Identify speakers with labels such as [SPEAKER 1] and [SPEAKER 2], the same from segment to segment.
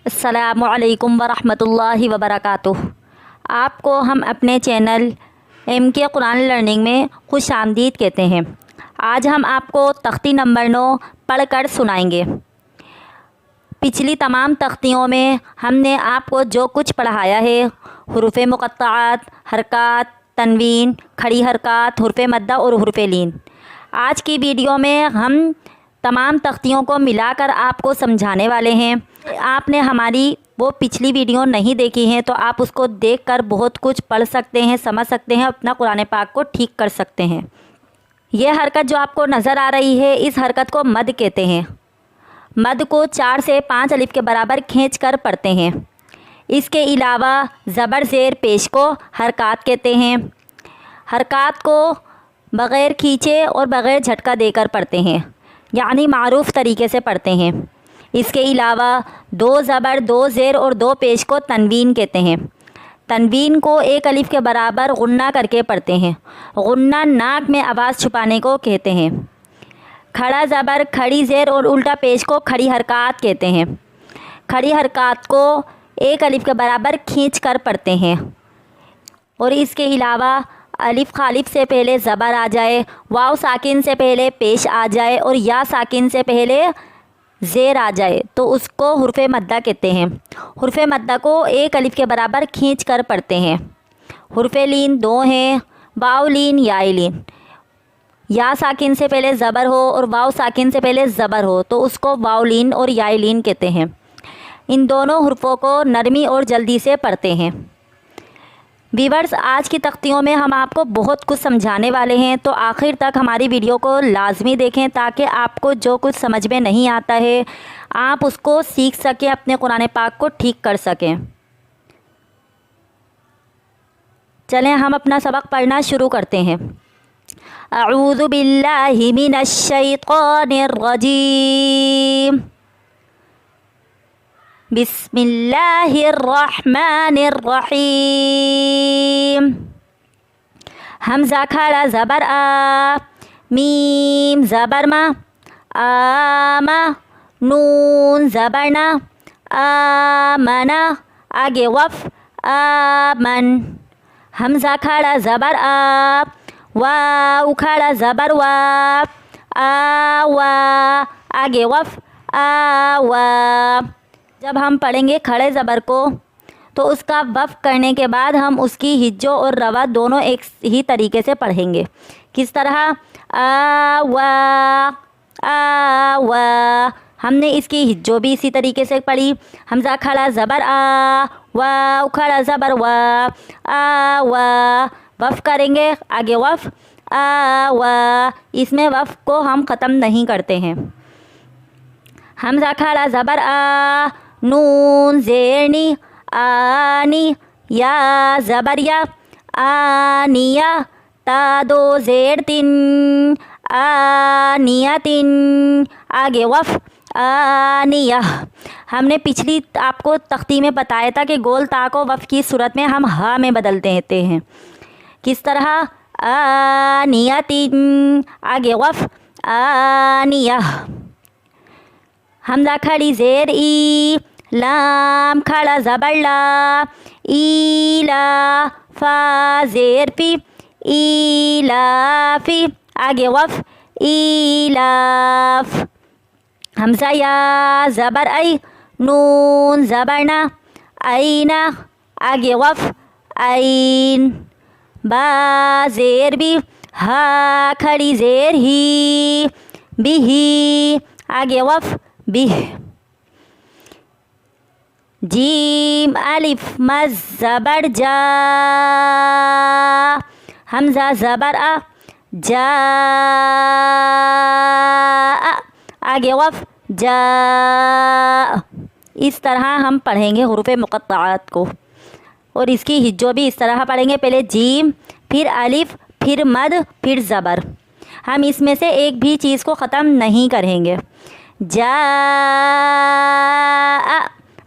[SPEAKER 1] अस्सलामुअलैकुम वरहमतुल्लाहि वबरकातुह। आपको हम अपने चैनल MK कुरान लर्निंग में खुश आमदीद कहते हैं। आज हम आपको तख्ती नंबर 9 पढ़ कर सुनाएंगे। पिछली तमाम तख्तियों में हमने आपको जो कुछ पढ़ाया है, हुरूफ़े मुक़त्तआत, हरकात, तनवीन, खड़ी हरकात, हुरूफ़े मद्दा और हुरूफ़े लीन, आज की वीडियो में हम तमाम तख्तियों को मिलाकर आपको समझाने वाले हैं। आपने हमारी वो पिछली वीडियो नहीं देखी हैं तो आप उसको देखकर बहुत कुछ पढ़ सकते हैं, समझ सकते हैं, अपना कुरान पाक को ठीक कर सकते हैं। यह हरकत जो आपको नज़र आ रही है, इस हरकत को मद कहते हैं। मद को 4 से 5 अलिफ के बराबर खींच कर पढ़ते हैं। इसके अलावा ज़बर ज़ेर पेश को हरकात कहते हैं। हरकात को बग़ैर खींचे और बग़ैर झटका देकर पढ़ते हैं, यानी मारूफ़ तरीके से पढ़ते हैं। इसके अलावा 2 ज़बर, 2 ज़ेर और 2 पेश को तनवीन कहते हैं। तनवीन को 1 अलिफ के बराबर गुन्ना करके पढ़ते हैं। गुन्ना नाक में आवाज़ छुपाने को कहते हैं। खड़ा ज़बर, खड़ी ज़ेर और उल्टा पेश को खड़ी हरकात कहते हैं। खड़ी हरकात को 1 अलिफ के बराबर खींच कर पढ़ते हैं। और इसके अलावा अलिफ खालिफ से पहले ज़बर आ जाए, वाव साकिन से पहले पेश आ जाए और या साकिन से पहले ज़ेर आ जाए तो उसको हुरूफ़े मद्दा कहते हैं। हुरूफ़े मद्दा को 1 अलिफ के बराबर खींच कर पढ़ते हैं। हुरूफ़े लीन 2 हैं, वाव लीन, याई लीन। या साकिन से पहले ज़बर हो और वाव साकिन से पहले ज़बर हो तो उसको वाव लीन और याई लीन कहते हैं। इन दोनों हुरूफ़ों को नरमी और जल्दी से पढ़ते हैं। व्यूअर्स, आज की तख्तियों में हम आपको बहुत कुछ समझाने वाले हैं, तो आखिर तक हमारी वीडियो को लाजमी देखें ताकि आपको जो कुछ समझ में नहीं आता है आप उसको सीख सकें, अपने कुरान पाक को ठीक कर सकें। चलें हम अपना सबक पढ़ना शुरू करते हैं। अऊज़ु बिल्लाहि मिनश शैतानिर रजीम। बिस्मिल्लाहिर्रहमानिर्रहीम। हमज़ा खड़ा ज़बर आ, मीम ज़बर मा, आमा, नून ज़बर ना, आमना, आगे वफ़, आमन। हमज़ा खड़ा ज़बर आ, वाव खड़ा ज़बर वा, आवा, आगे वफ़, आवा। जब हम पढ़ेंगे खड़े ज़बर को तो उसका वफ़ करने के बाद हम उसकी हिज्जो और रवा दोनों एक ही तरीके से पढ़ेंगे। किस तरह? आवा, आवा। हमने इसकी हिज्जो भी इसी तरीके से पढ़ी। हमज़ा खड़ा ज़बर आ, वाव खड़ा ज़बर वा, आवा। वफ़ करेंगे, आगे वफ़, आवा। इसमें वफ़ को हम ख़त्म नहीं करते हैं। हमज़ा खड़ा ज़बर आ, नून ज़ेरनी, आनी, या ज़बर या, आनिया, ता 2 ज़ेर तिन, आनिया तिन, आगे वफ़, आनिया। हमने पिछली आपको तख्ती में बताया था कि गोल ता को वफ़ की सूरत में हम हा में बदल देते हैं। किस तरह? आनिया तिन, आगे वफ़, आनिया। हमज़ा खड़ी ज़ेर ई, लाम खड़ा ज़बर ला, ईला, फा ज़ेर फी, ईलाफ़ी, आगे वफ़, ईलाफ़। हमज़ा या ज़बर आई, नून ज़बर ना, आईना, आगे वफ़, आइन। बा ज़ेर भी, हा खड़ी ज़ेर ही, बिही, आगे वफ़, बिह। जीम अलिफ मज़ ज़बर जा, हमज़ा ज़बर आ, जा, आगे वफ़, जा। इस तरह हम पढ़ेंगे हुरूफ़े मुक़त्तआत को और इसकी हिज्जो भी इस तरह पढ़ेंगे। पहले जीम, फिर अलिफ, फिर मद, फिर ज़बर। हम इसमें से एक भी चीज़ को ख़त्म नहीं करेंगे। जा,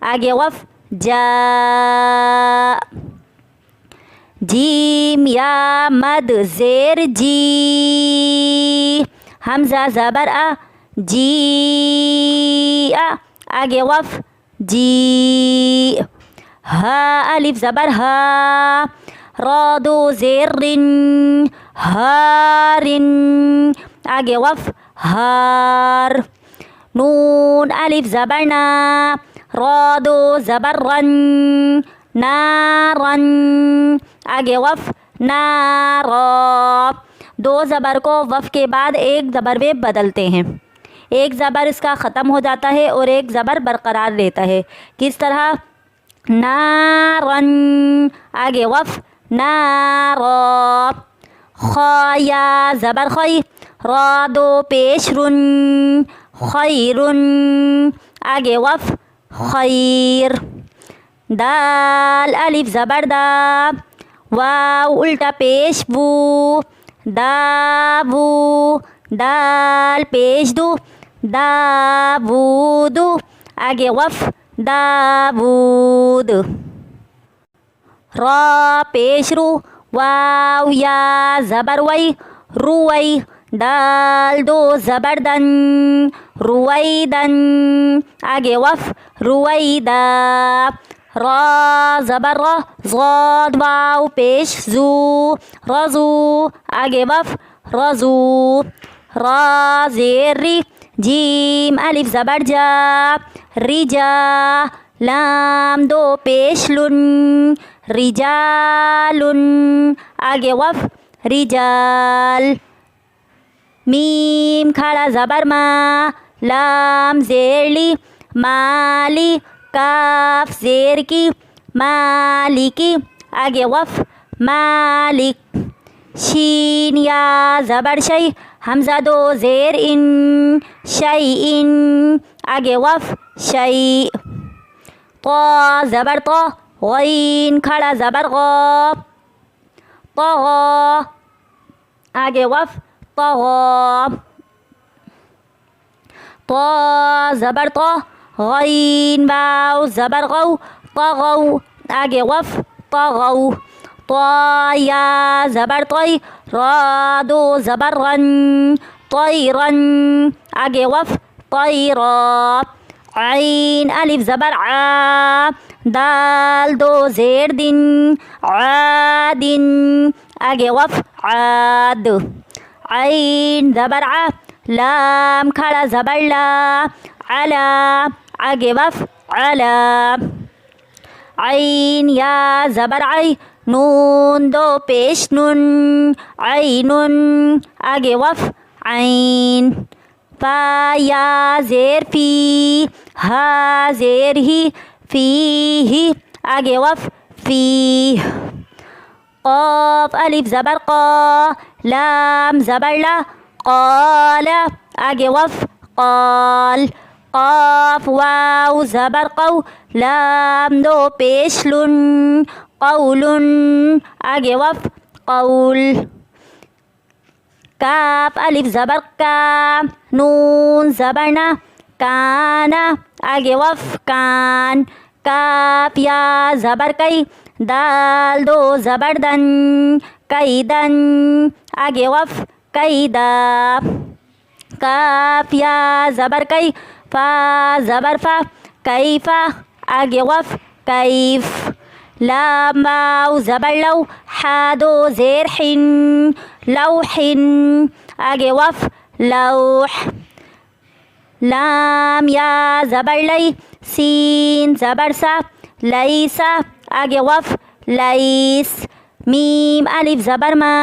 [SPEAKER 1] आगे वफ़, जा। जीम या मद ज़ेर जी, हमज़ा ज़बर आ, जी आ, आगे वफ़, जी। हा अलिफ ज़बर हा, रा दो ज़ेर रिन, हारिन। आगे वफ़ हार। नून अलिफ ज़बर ना, रा दो ज़बर रन, नारन। आगे वफ़ नारा। दो ज़बर को वफ़ के बाद एक ज़बर में बदलते हैं, एक ज़बर इसका ख़त्म हो जाता है और एक ज़बर बरकरार रहता है। किस तरह? नारन। आगे वफ़ नारा। खया ज़बर खई, रा दो पेश रुन, खैरुन। आगे वफ़ खैर। दाल अलिफ ज़बर दा, वाव उल्टा पेश वू, दावू। दाल पेश दू, दावूदू। आगे वफ़ दावूद। रा पेश रू, वाव या ज़बर वई, रुवई। दाल दो ज़बर दन, रुवैदन। आगे वफ़ रुवैदा। रा ज़बर रा, ज़ाद वाव पेश जू, रज़ू। आगे वफ़ रज़ू। रा ज़ेर री, जीम अलिफ ज़बर जा, रिजा। लाम दो पेश लुन, रिजालुन। आगे वफ़ रिजाल। मीम खड़ा ज़बर मा, लाम ज़ेर ली, माली। काफ ज़ेर की, मालिकी। आगे वफ़ मालिक। शीन या ज़बर शई, हमज़ा दो ज़ेर इन, शई इन। आगे वफ़ शई। तो ज़बर तो, गईन खड़ा ज़बर गो, तो। आगे वफ़ तो। तो ज़बर तो, गईन वाव ज़बर गौ, तगौ। आगे वफ़ तगौ। तो या ज़बर तोई, रा दो ज़बर रन, तोयरन। आगे वफ़ तोयरा। ऐन अलिफ ज़बर आ, दाल दो ज़ेर दिन, आदिन। आगे वफ़ आद। ऐन ज़बर आ, लाम खड़ा ज़बर ला, अला। आगे वफ़ अला। ऐन या ज़बर आई, नून दो पेश नुन, ऐनुन। आगे वफ़ ऐन। फा या ज़ेर फी, हा ज़ेर ही, फी ही। आगे वफ़ फी। क़ाफ अलिफ ज़बर क़ा, लाम ज़बर ला, क़ाला। आगे वफ़ क़ाल। क़ाफ वाव ज़बर क़ौ, लाम दो पेश लुन, क़ौलुन। आगे वफ़ क़ौल। काफ अलिफ ज़बर का, नून ज़बर ना, काना। आगे वफ़ कान। काफ या ज़बर कई, दाल दो ज़बर दन, कैदन। आगे वफ़ कैदा। काफ या ज़बर कई, फा ज़बर फा, कैफ़ा। आगे वफ़ कैफ़। लाम वाव ज़बर लौ, हा दो ज़ेर हिन, लौहिन। आगे वफ़ लौह। लाम या ज़बर लई, सीन ज़बर सा, लैसा। आगे वफ़ लैस। मीम अलिफ ज़बर मा,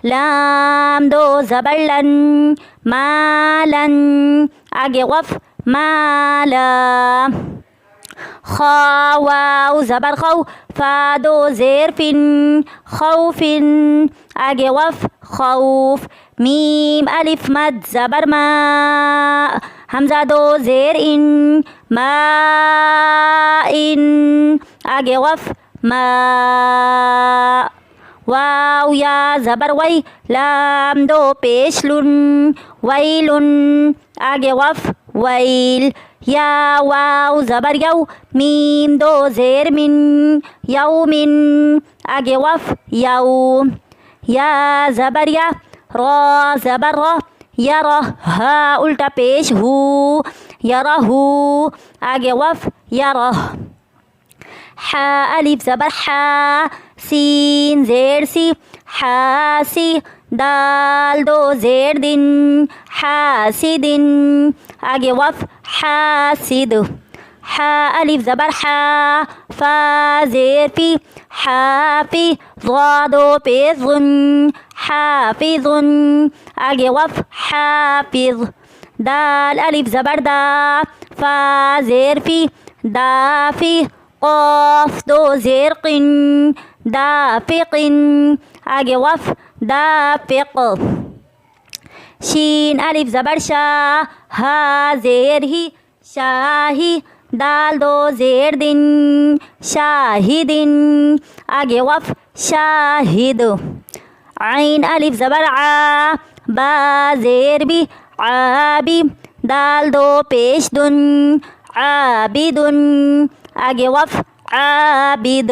[SPEAKER 1] लाम दो ज़बर लन, मालन। आगे वफ़ माला। खा वाव ज़बर खौ, फा दो ज़ेर फिन, खौफिन। आगे वफ़ खौफ। मीम अलिफ मद ज़बर मा, हमज़ा दो ज़ेर इन, मा इन। आगे वफ़ मा। वाव या ज़बर वई, लाम दो पेश लुन, वैलुन। आगे वफ़ वैल। या वाव ज़बर यौ, मीम दो ज़ेर मिन, यौमिन। आगे वफ़ यौम। या ज़बर या, रा ज़बर रा, यरा। हा उल्टा पेश हु, यरहू, आगे वफ यरह। हा अलिफ ज़बर हा, सीन ज़ेर सी, हासी, दाल दो ज़ेर दिन, हासिदिन, आगे वफ हासिद। हा अलिफ ज़बर हा, फा ज़ेर फी, हाफी, ज़ादो पेश ज़ुन, हाफिज़ुन, आगे वफ हाफिज़। दाल अलिफ ज़बर दा, फा ज़ेर फी, दाफी, क़ाफ दो ज़ेर क़िन, दाफ़िक़िन, आगे वफ दाफ़िक़। शीन अलिफ ज़बर शा, हा ज़ेर ही, शाही, दाल दो ज़ेर दिन, शाहिदिन, आगे वफ शाहिद। आइन अलिफ ज़बर आ, बा ज़ेर बी, आबी, दाल दो पेश दुन, आबिदुन, आगे वफ आबिद।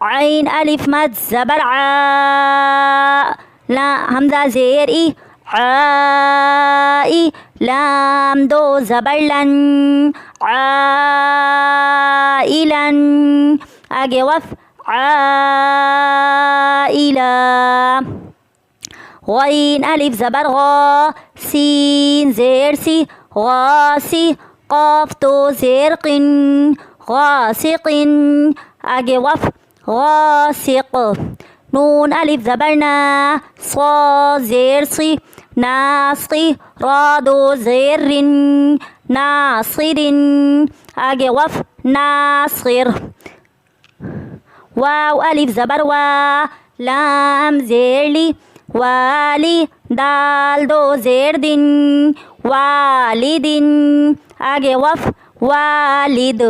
[SPEAKER 1] आइन अलिफ मद ज़बर आ, ला हमज़ा ज़ेर ई, आई, लाम दो ज़बर लन, आइलन, आगे वफ आइला। गईन अलिफ ज़बर गा, सीन ज़ेर सी, गासी, क़ाफ दो ज़ेर क़िन, गासिक़िन, आगे वफ गासिक़। नून अलिफ ज़बर ना, सा ज़ेर सी, नास्क़ी, रा दो ज़ेर रिन, नासिरिन, आगे वफ नासिर। वाव अलिफ ज़बर वा, लाम ज़ेर ली, वाली, दाल दो ज़ेर दिन, वालिदिन, आगे वफ वालिद।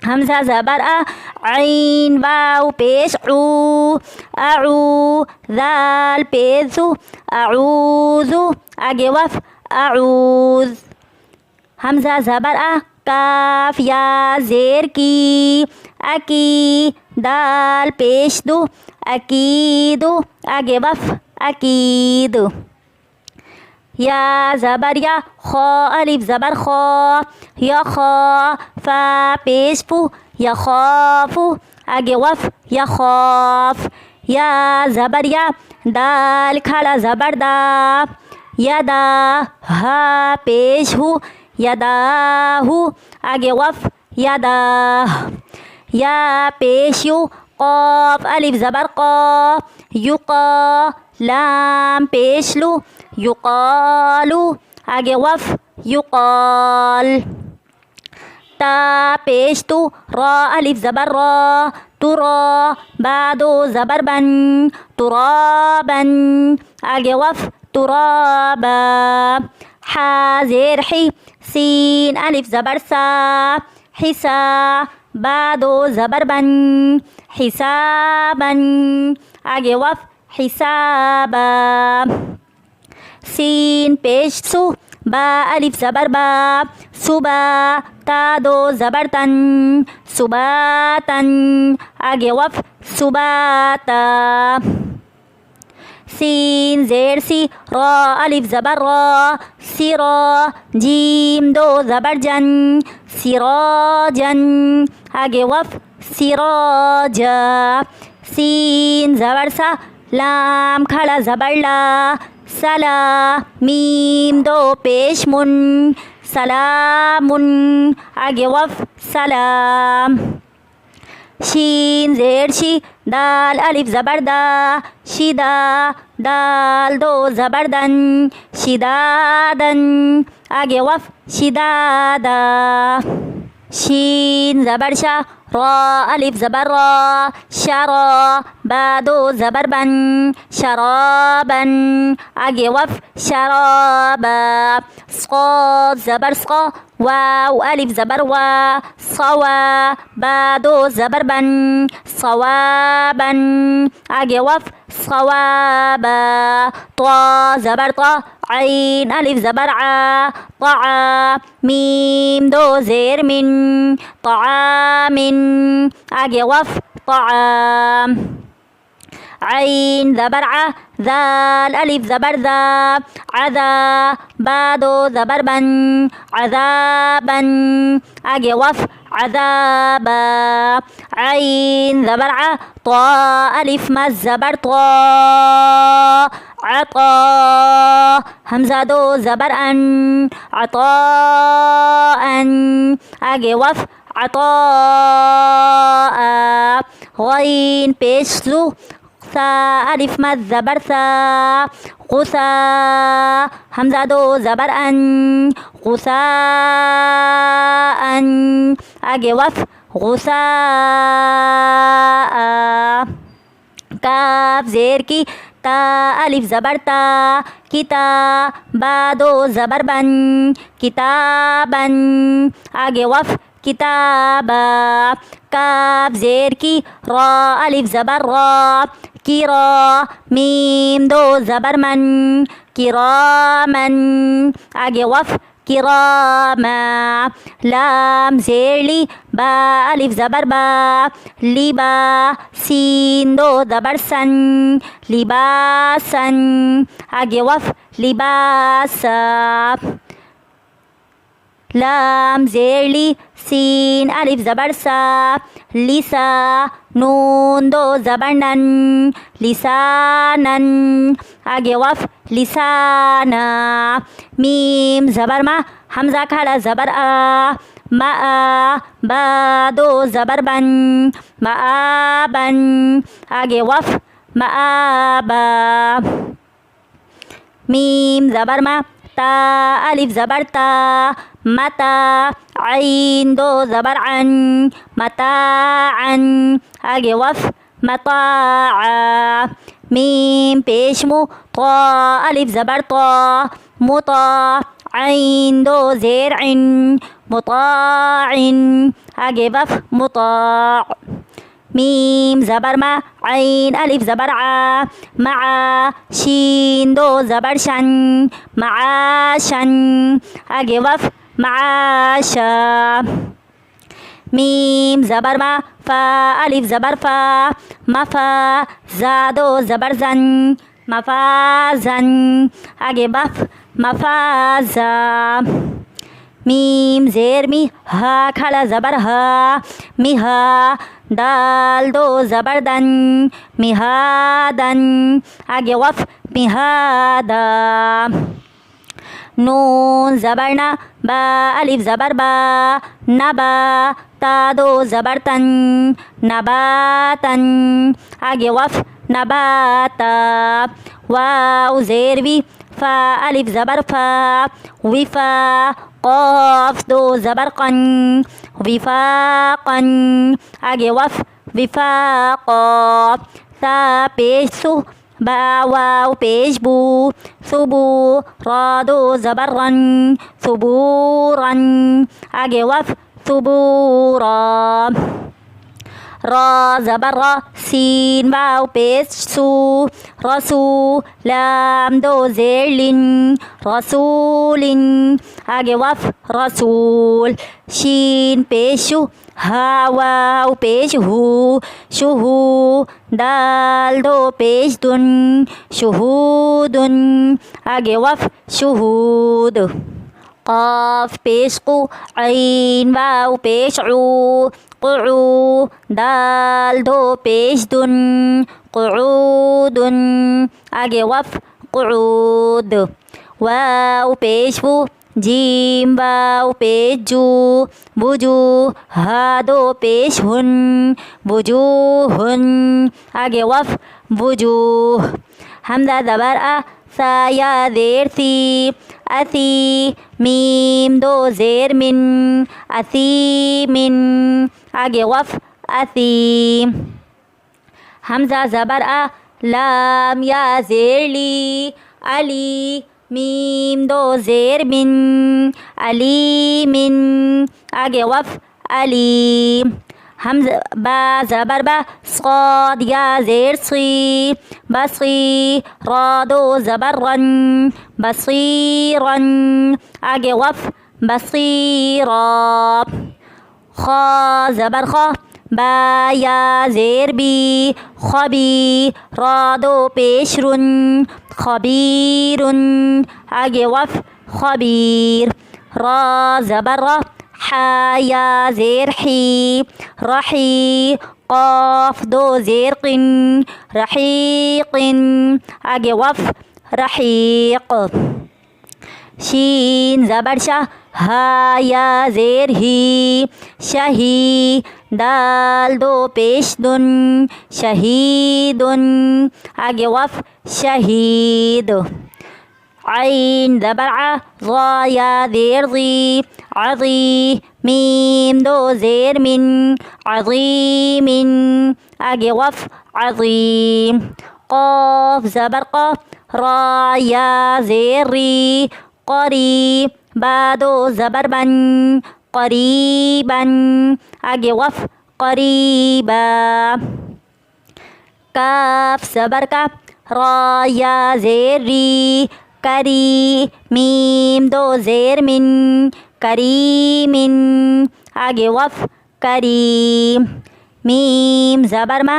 [SPEAKER 1] हमज़ा ज़बर आ, आइन वाव पेश ऊ, आऊ, दाल पेश ज़ु, आऊज़ु, आगे वफ आऊज़। हमज़ा ज़बर आ, काफ या ज़ेर की, अकी, दाल पेश दु, अकीदु, आगे वफ अकीद। या ज़बर या, खा अलिफ ज़बर खा, या खा, फा पेश फू, या खाफू, आगे वफ या खाफ। या ज़बर या, दाल खड़ा ज़बर दा, या दा, हा पेश हू, या दाहू, आगे वफ या दा। या पेश यू, क़ाफ अलिफ ज़बर क़ा, युक़ा, लाम पेश लू, युक़ालू, आगे वफ युक़ाल। ता पेश तू, रा अलिफ ज़बर रा, तुरा, बादो ज़बर बन, तुराबन, आगे वफ तुराबा। हा ज़ेर ही, सीन अलिफ ज़बर सा, हिसा, बादो ज़बर बन, हिसाबन, आगे वफ हिसाबा। सीन पेश सु, बा अलिफ ज़बर बा, सुबा, ता दो ज़बर तन, सुबातन, आगे वफ सुबाता। सीन ज़ेर सी, रा अलिफ ज़बर रा, सिरा, जीम दो ज़बर जन, सिराजन, आगे वफ सिराजा। सीन ज़बर सा, लाम खड़ा ज़बर ला, सला, मीम दो पेश मुन, सलामुन, आगे वफ सलाम। शीन ज़ेर शी, दाल अलिफ ज़बर दा, शिदा, दाल दो ज़बर दन, शिदादन, आगे वफ शिदादा। शीन ज़बर शा, रा अलिफ ज़बर रा, शरा, बादो ज़बर बन, शराबन, आगे वफ शराबा। स्क़ाद ज़बर स्क़ा, वाव अलिफ ज़बर वा, सवा, बादो ज़बर बन, सवाबन, आगे वफ सवाबा। ता ज़बर ता, आइन अलिफ ज़बर आ, ता, मीम दो ज़ेर मिन, तामिन, आगे वफ ताम। عين زبر ع ذال ألف زبر ذا عذا بادو زبر بن عذابا آगे वफ عذابا عين زبر ع طا ألف مد زبر طا عطا همزة دو زبر أن عطاء آगे वफ عطاء غين पेश ज़ु सा अलिफ मद ज़बर सा गुसा हमज़ा दो ज़बर अन गुसा अन आगे वफ गुसा काफ ज़ेर की ता अलिफ ज़बर ता किता बा दो ज़बर बन किताबन आगे वफ किताबा काफ ज़ेर की रा अलिफ ज़बर रा किरा मीम दो ज़बर मन किरामन आगे वफ किरामा लाम ज़ेर ली बा अलिफ ज़बर बा लिबा सीन दो ज़बर सन लिबासन आगे वफ लिबासा लाम ज़ेर ली सीन अलिफ ज़बर सा लिसा नून दो ज़बर नन लिसानन आगे वफ लिसाना मीम ज़बर मा हमज़ा खड़ा ज़बर आ मा बा दो ज़बर बन माबन आगे वफ माबा मीम ज़बर मा ता अलिफ ज़बर ता मता आइन दो ज़बर अन मताअन आगे वफ मताआ मीम पेश मु ता अलिफ ज़बर ता मुता आइन दो ज़ेर इन मुताइन आगे वफ मुता मीम ज़बर मा आइन अलिफ ज़बर आ मआ शीन दो ज़बर शन मआशन आगे वफ मआशा मीम ज़बर मा फ़ा अलिफ ज़बर फ़ा मफ़ा ज़ा दो ज़बर ज़न मफ़ाज़न आगे वफ मफ़ाज़ा मीम ज़ेर मी हा खड़ा ज़बर हा मिहा दाल दो ज़बर दन मिहादन आगे वफ मिहादा नून ज़बर ना बा अलिफ ज़बर बा नबा ता दो ज़बर तन नबातन आगे वफ नबाता वाव ज़ेर वी फ़ा अलिफ ज़बर फ़ा विफ़ा क़ाफ दो ज़बर क़न विफ़ाक़न आगे वफ विफ़ाक़ा सा पेश सु बा वाव पेश बू सुबू रा दो ज़बर रन सुबूरन आगे वफ सुबूरा रा ज़बर रा सीन वाव पेश सू रसू लाम दो ज़ेर लिन रसूलिन आगे वफ रसूल शीन पेशु हा वाव पेश हु शुहू दाल दो पेश दुन शुहूदुन आगे वफ शुहूद क़ाफ पेश कु आइन वाव पेश उ क़ुउ दाल दो पेश दुन क़ुऊदुन आगे वफ क़ुऊद वाव पेश वु जीम वाव पेश जू बुजू हा दो पेश हुन बुजूहुन आगे वफ बुजूह हमज़ा ज़बर आ सा या ज़ेर सी असी मीम दो ज़ेर मिन असीमिन आगे वफ असीम हमज़ा ज़बर आ लाम या ज़ेर ली अली मीम दो ज़ेर मिन अलीमिन आगे वफ अलीम हमज़ा बा ज़बर बा स्वाद या ज़ेर सी बसी रा दो ज़बर रन बसीरन आगे वफ बसीरा खा ज़बर खा बा या ज़ेर बी खबी रा दो पेश रुन खबीरुन आगे वफ खबीर रा ज़बर रा हा या ज़ेर ही रही क़ाफ दो ज़ेर क़िन रहीक़िन आगे वफ रहीक़ शीन ज़बर शाह हा या ज़ेर ही शही दाल दो पेश दुन शहीदुन आगे वफ शहीद आइन ज़बर आ ज़ा या ज़ेर ज़ी अज़ी मीम दो ज़ेर मिन अज़ीमिन आगे वफ अज़ीम क़ाफ ज़बर क़ा रा या ज़ेर री क़रीब बा दो ज़बर बन क़रीबन आगे वफ क़रीबा काफ ज़बर का रा या ज़ेर री करी मीम दो ज़ेर मिन करीमिन आगे वफ करीम मीम ज़बर मा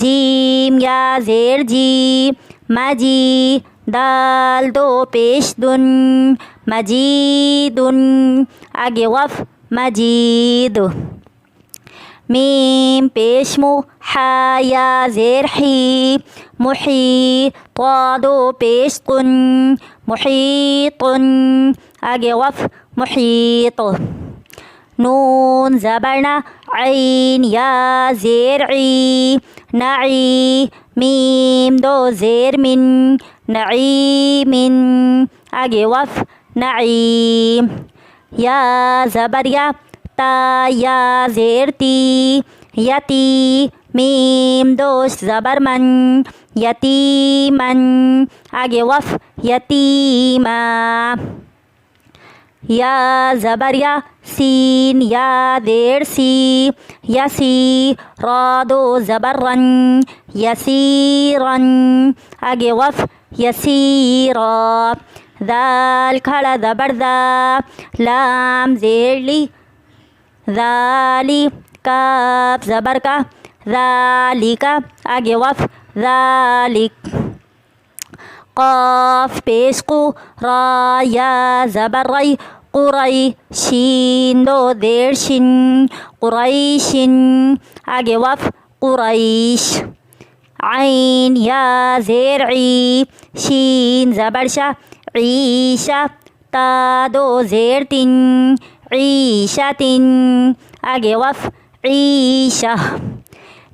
[SPEAKER 1] जीम या ज़ेर जी मजी दाल दो पेश दुन मजीदुन आगे वफ मजीद मीम पेश मु हा या ज़ेर ही मुही ता दो पेश कुन मुहीतुन आगे वफ मुहीत नून ज़बरना ऐन या ज़ेर ई नई मीम दो ज़ेर मिन नईमिन आगे वफ नईम या ज़बर या ता या ज़ेर ती यती मीम दो ज़बर मन यतीमन आगे वफ यतीमा या ज़बर या सीन या ज़ेर सी यसी रा दो ज़बर रन यसीरन आगे वफ यसीरा दाल खड़ा ज़बर दा लाम ज़ेर ली ज़ाली काफ ज़बर का ज़ालिका आगे वफ ज़ालिक क़ाफ पेश कु रा या ज़बर रई क़ुरई शीन दो ज़ेर शिन क़ुरैशिन आगे वफ क़ुरैश आइन या ज़ेर ई शीन ज़बर शा ईशा ता दो ज़ेर तिन ईशतिन आगे वफ ईशा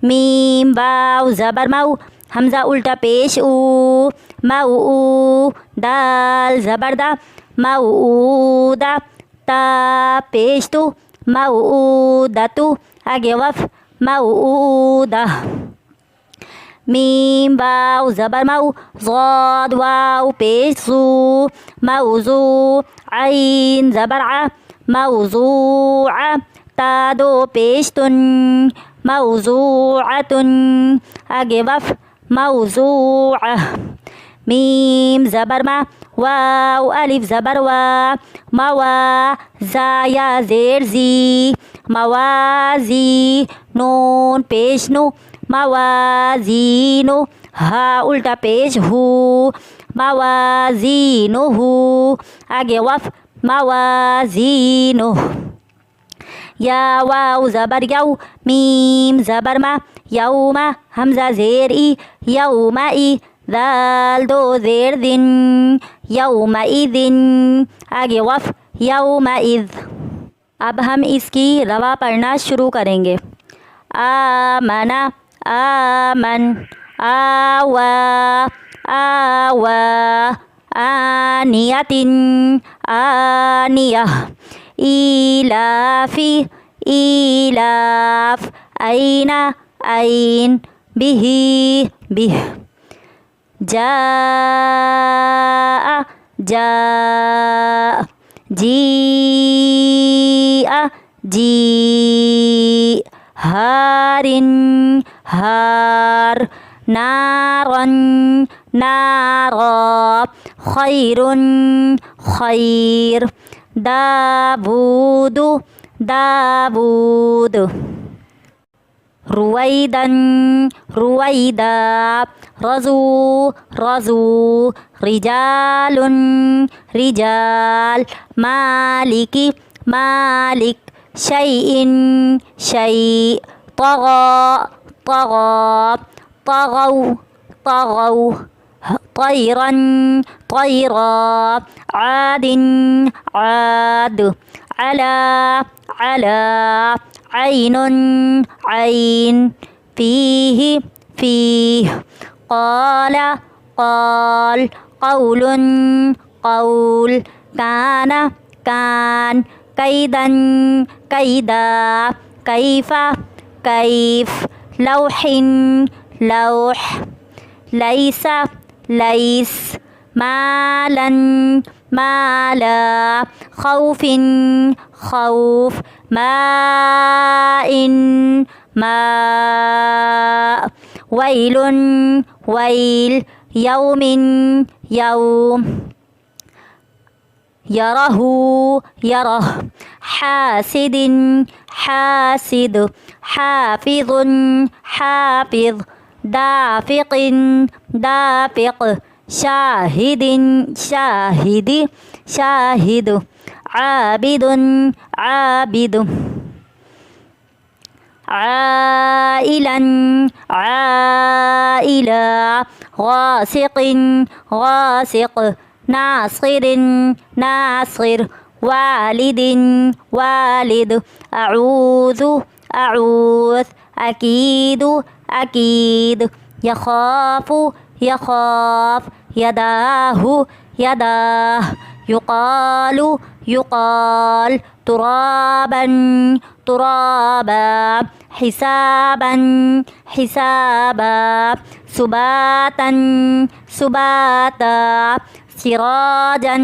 [SPEAKER 1] मीम वाव ज़बर मऊ हमज़ा उल्टा पेश ऊ मऊ दाल ज़बर दा मऊदा ता पेश तु मऊदतु आगे वफ मऊदा मीम वाव ज़बर मऊ ज़ाद वाव पेश ज़ू मऊज़ू आइन ज़बर आ मऊज़ूआ ता दो पेश तुन मऊज़ूअतुन आगे वफ मऊज़ूअ मीम ज़बर मा वाव अलिफ ज़बर वा मवा ज़ा या ज़ेर ज़ी मवाज़ी नून पेश नु मवाज़ीनु हा उल्टा पेश हु मवाज़ीनुहु आगे वफ मवाज़ीनु या वाव ज़बर यऊ मीम ज़बर मा यऊमा हमज़ा ज़ेर ई यऊमा ई दाल दो ज़ेर दिन यऊमा इदिन आगे वफ यऊमा इज़ अब हम इसकी रवा पढ़ना शुरू करेंगे आमना आमन आवा आवा आनियतिन आनिया इलाफी इलाफ ऐना ऐन बिही बिह जाआ जा जीआ जी हारिन हार नारन नारा खैरुन खैर दाबूदु दाबूद رويدا رويدا رزوا رزوا رجال رجال مالك مالك شيء شيء طغى طغى طغوا طغوا طيرا طيرا عاد عاد على على عين عين فيه فيه قال قال قول قول كان كان كيدا كيدا كيف كيف لوح لوح ليس ليس مالا مالا خوف خوف ماء ماء ويل ويل يوم يوم يره يره حاسد حاسد حافظ حافظ دافق دافق شاهد شاهد شاهد عابد عابد عائلا عائلا غاسق غاسق ناصر ناصر والد والد أعوذ أعوذ أكيد أكيد يخاف يخاف يداه يداه يقال يقال ترابا ترابا حسابا حسابا سباتا سباتا سراجا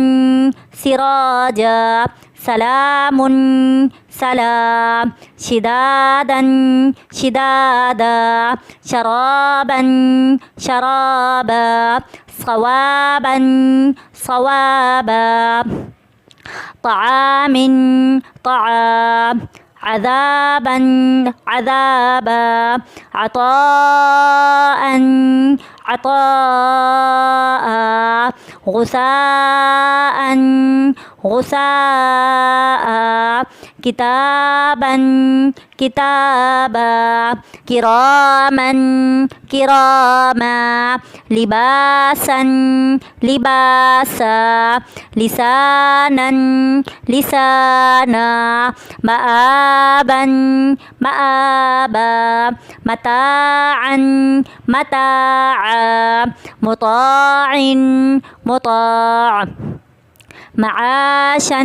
[SPEAKER 1] سراجا سلام سلام شدادا شدادا شرابا شرابا صوابا صوابا طعام طعام عذابا عذابا عطاء عطاء غثاء غثاء كتابا كتابا كراما كراما لباسا لباسا لسانا لسانا مآبا مآبا متاعا متاعا مطاع مطاع معاشا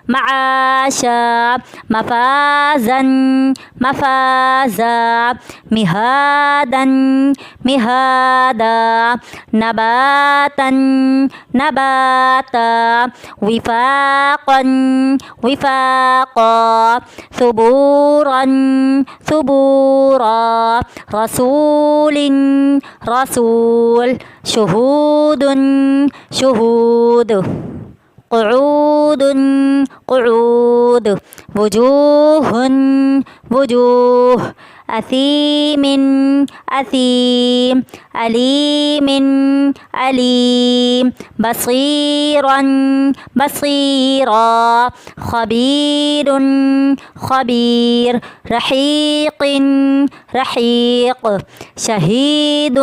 [SPEAKER 1] معاشا مفازا مفازا مهادا مهادا نباتا نباتا وفاقا وفاقا ثبورا ثبورا رسول رسول شهود شهود قعود قعود وجوه وجوه أثيم أثيم أليم أليم بصيرا بصيرا خبير خبير رحيق رحيق شهيد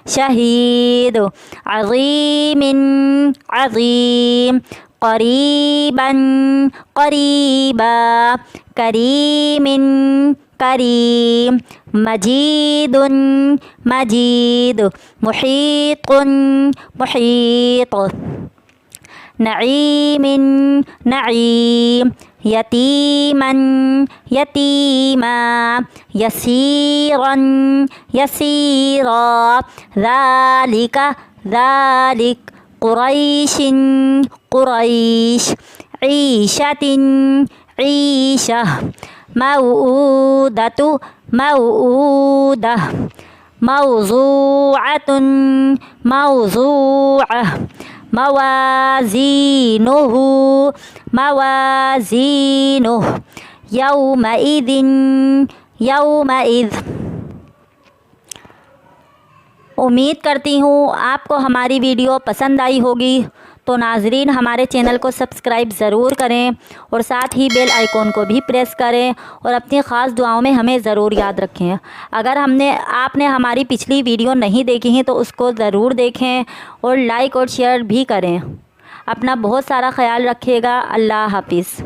[SPEAKER 1] شهيد عظيم عظيم قريبا قريبا كريم كريم مجيد مجيد محيط محيط نعيم نعيم يتيما يتيما يسيرا يسيرا ذلك ذلك قريش قريش عيشة عيشة موؤودة موؤودة موضوعة موضوعة موازينه موازينه يومئذ यौमइज़। उम्मीद करती हूँ आपको हमारी वीडियो पसंद आई होगी। तो नाजरीन, हमारे चैनल को सब्सक्राइब ज़रूर करें और साथ ही बेल आइकॉन को भी प्रेस करें और अपनी ख़ास दुआओं में हमें ज़रूर याद रखें। अगर आपने हमारी पिछली वीडियो नहीं देखी है तो उसको ज़रूर देखें और लाइक और शेयर भी करें। अपना बहुत सारा ख्याल रखिएगा। अल्लाह हाफिज़।